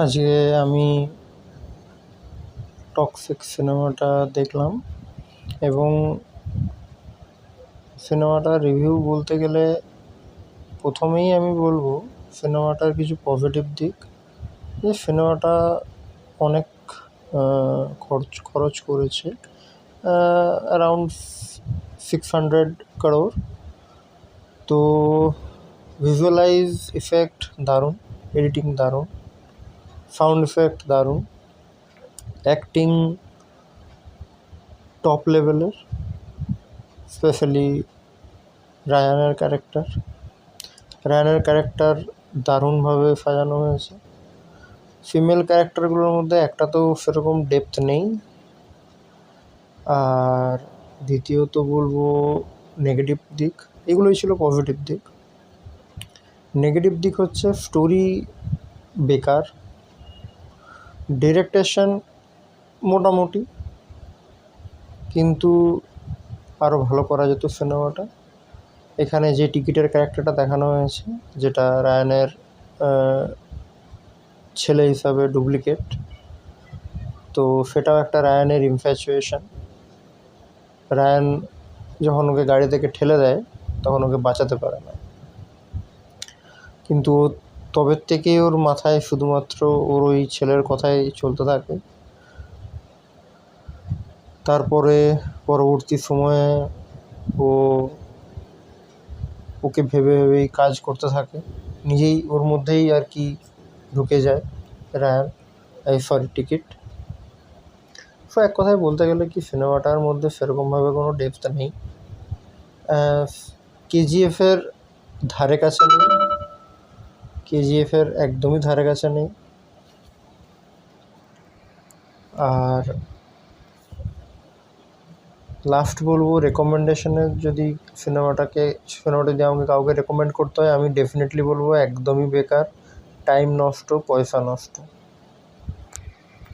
আজকে আমি টক্সিক সিনেমাটা দেখলাম এবং সিনেমাটার রিভিউ বলতে গেলে প্রথমেই আমি বলবো সিনেমাটার কিছু পজিটিভ দিক, যে সিনেমাটা অনেক খরচ করেছে, অ্যারাউন্ড 600 crore। তো ভিজুয়ালাইজ ইফেক্ট দারুণ, এডিটিং দারুণ, সাউন্ড ইফেক্ট দারুণ, অ্যাক্টিং টপ লেভেলের, স্পেশালি রায়ানের ক্যারেক্টার দারুণভাবে সাজানো হয়েছে। ফিমেল ক্যারেক্টারগুলোর মধ্যে একটাতেও সেরকম ডেপথ নেই। আর দ্বিতীয়ত বলবো নেগেটিভ দিক, এগুলোই ছিল পজিটিভ দিক। নেগেটিভ দিক হচ্ছে স্টোরি বেকার, ডিরেকশন মোটামুটি, কিন্তু আরও ভালো করা যেত সিনেমাটা। এখানে যে টিকিটের ক্যারেক্টারটা দেখানো হয়েছে, যেটা রায়ানের ছেলে হিসাবে ডুপ্লিকেট, তো সেটাও একটা রায়ানের ইনফ্যাচুয়েশন। রায়ান যখন ওকে গাড়ি থেকে ঠেলে দেয় তখন ওকে বাঁচাতে পারে না, কিন্তু তবে থেকেই ওর মাথায় শুধুমাত্র ওর ওই ছেলের কথাই চলতে থাকে। তারপরে পরবর্তী সময়ে ও ওকে ভেবেই কাজ করতে থাকে, নিজেই ওর মধ্যেই আর কি ঢুকে যায় রায়ান, টিকিট। সো এক কথায় বলতে গেলে কি সিনেমাটার মধ্যে সেরকমভাবে কোনো ডেপথ নেই, কেজিএফের ধারে কাছে নেই, কেজিএফের একদমই ধারে কাছে নেই। আর লাস্ট বলবো, রেকমেন্ডেশনের যদি সিনেমাটা যদি আমাকে কাউকে রেকমেন্ড করতে হয়, আমি ডেফিনেটলি বলবো একদমই বেকার, টাইম নষ্ট, পয়সা নষ্ট।